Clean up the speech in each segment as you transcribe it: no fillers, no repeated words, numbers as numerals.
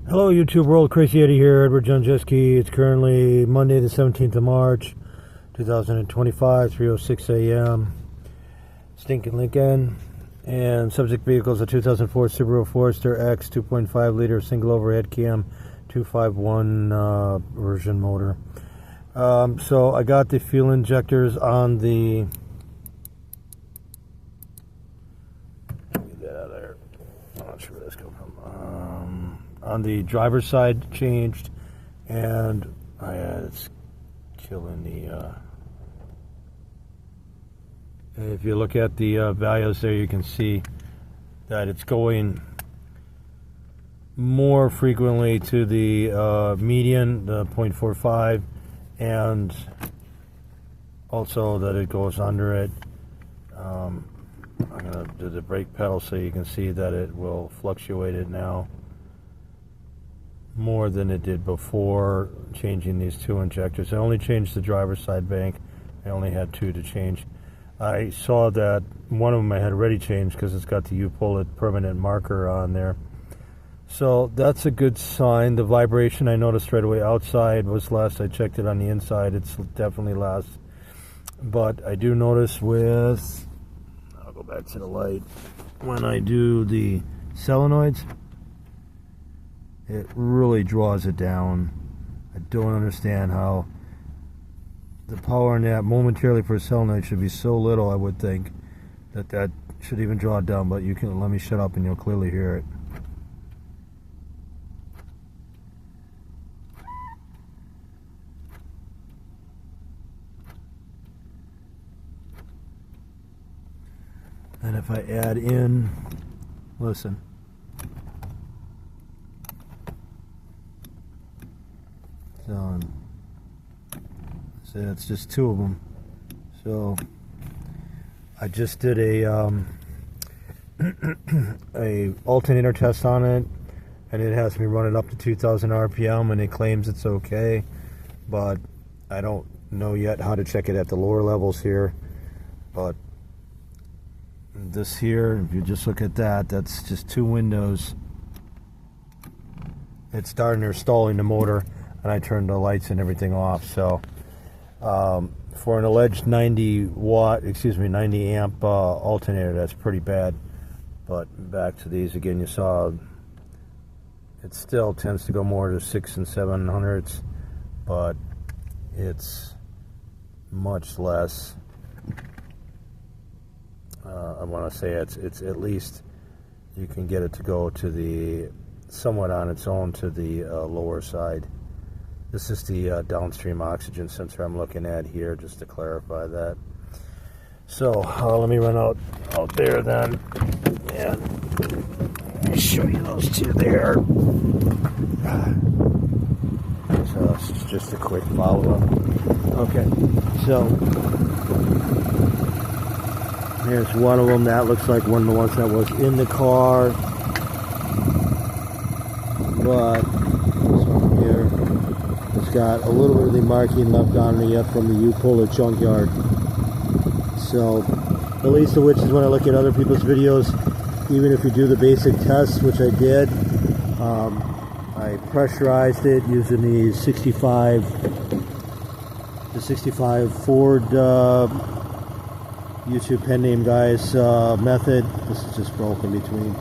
Hello YouTube world, Crazy Eddie here, Edward Jonjeski. It's currently Monday the 17th of March, 2025, 3:06 a.m. Stinking Lincoln. And subject vehicle is a 2004 Subaru Forester X 2.5 liter single overhead cam 251 version motor. So I got the fuel injectors on the... Get that out of there. I'm not sure where this goes from. On the driver's side changed, and it's killing the if you look at the values there, you can see that it's going more frequently to the median, the 0.45, and also that it goes under it. I'm going to do the brake pedal so you can see that it will fluctuate it now more than it did before changing these two injectors. I only changed the driver's side bank. I only had two to change. I saw that one of them I had already changed because it's got the UPullIt permanent marker on there. So that's a good sign. The vibration I noticed right away outside was less. I checked it on the inside. It's definitely less. But I do notice with, I'll go back to the light, when I do the solenoids, it really draws it down. I don't understand how the power in that momentarily for a solenoid should be so little. I would think that should even draw it down, but you can let me shut up and you'll clearly hear it. And if I add in, listen. So it's just two of them. So I just did a alternator test on it, and it has me run it up to 2,000 RPM, and it claims it's okay, but I don't know yet how to check it at the lower levels here. But this here, if you just look at that, that's just two windows. It's starting or stalling the motor, and I turned the lights and everything off. So for an alleged 90 amp alternator, that's pretty bad. But back to these again, you saw it still tends to go more to 6 and 700s, but it's much less. I want to say it's at least you can get it to go to the somewhat on its own to the lower side. This is the downstream oxygen sensor I'm looking at here, just to clarify that. So let me run out there then, and show you those two there. So this is just a quick follow-up. Okay, so here's one of them. That looks like one of the ones that was in the car, but this one here, it's got a little bit of the marking left on it yet from the UPullIt junkyard. So, the least of which is when I look at other people's videos, even if you do the basic tests, which I did, I pressurized it using the 65 Ford YouTube pen name guys method. This is just broken between.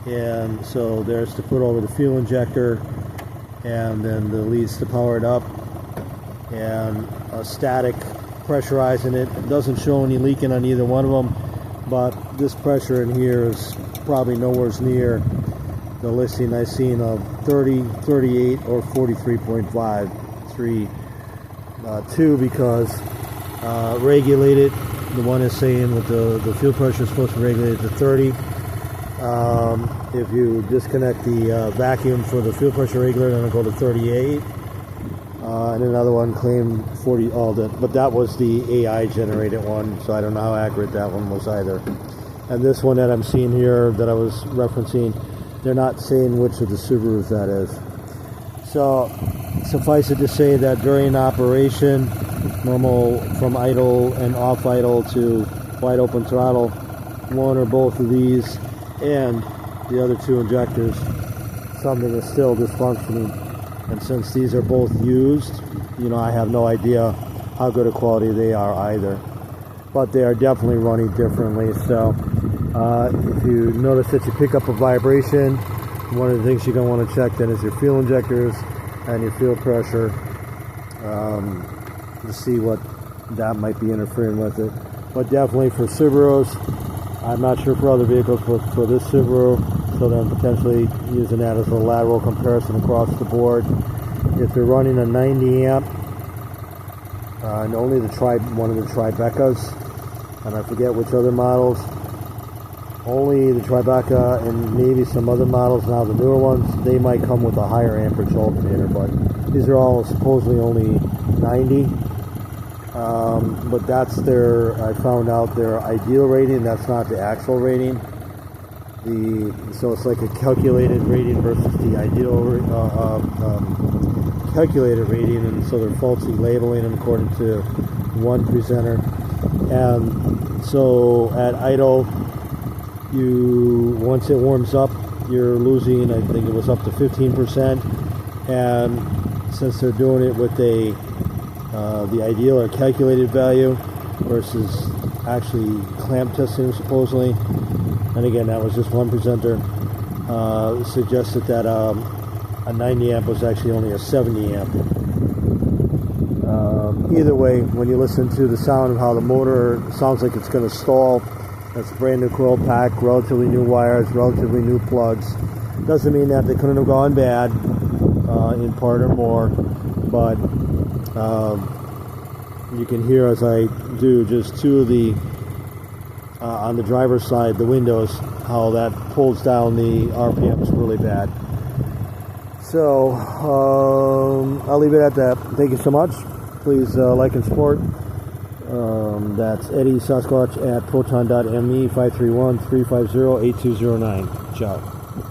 And so there's to put over the fuel injector, and then the leads to power it up, and a static pressurizing it. It doesn't show any leaking on either one of them, but this pressure in here is probably nowhere near the listing I've seen of 30, 38, or 43.53. Two, because regulated, the one is saying with the fuel pressure is supposed to regulate it to 30. If you disconnect the vacuum for the fuel pressure regulator, then it'll go to 38. And another one claimed 40, but that was the AI generated one, so I don't know how accurate that one was either. And this one that I'm seeing here that I was referencing, they're not saying which of the Subarus that is. So suffice it to say that during operation, normal from idle and off idle to wide open throttle, one or both of these and the other two injectors something is still dysfunctioning. And since these are both used, you know, I have no idea how good a quality they are either. But they are definitely running differently. So if you notice that you pick up a vibration, one of the things you're going to want to check then is your fuel injectors and your fuel pressure to see what that might be interfering with it. But definitely for Subarus, I'm not sure for other vehicles, but for this Subaru, so then potentially using that as a lateral comparison across the board. If you're running a 90 amp, and only one of the bekause, and I forget which other models, only the Tribeca and maybe some other models now, the newer ones, they might come with a higher amperage alternator, but these are all supposedly only 90. But that's I found out their ideal rating, that's not the actual rating. So it's like a calculated rating versus the ideal calculated rating, and so they're falsely labeling them according to one presenter. And so at idle, once it warms up, you're losing, I think it was up to 15%. And since they're doing it with the ideal or calculated value versus actually clamp testing supposedly, and again that was just one presenter, suggested that a 90 amp was actually only a 70 amp. Either way, when you listen to the sound of how the motor sounds like it's going to stall, that's a brand new coil pack, relatively new wires, relatively new plugs. Doesn't mean that they couldn't have gone bad in part or more, but you can hear as I do just two of the on the driver's side, the windows, how that pulls down the RPMs really bad. So I'll leave it at that. Thank you so much. Please like and support. That's Eddie Sasquatch at proton.me 531-350-8209. Ciao.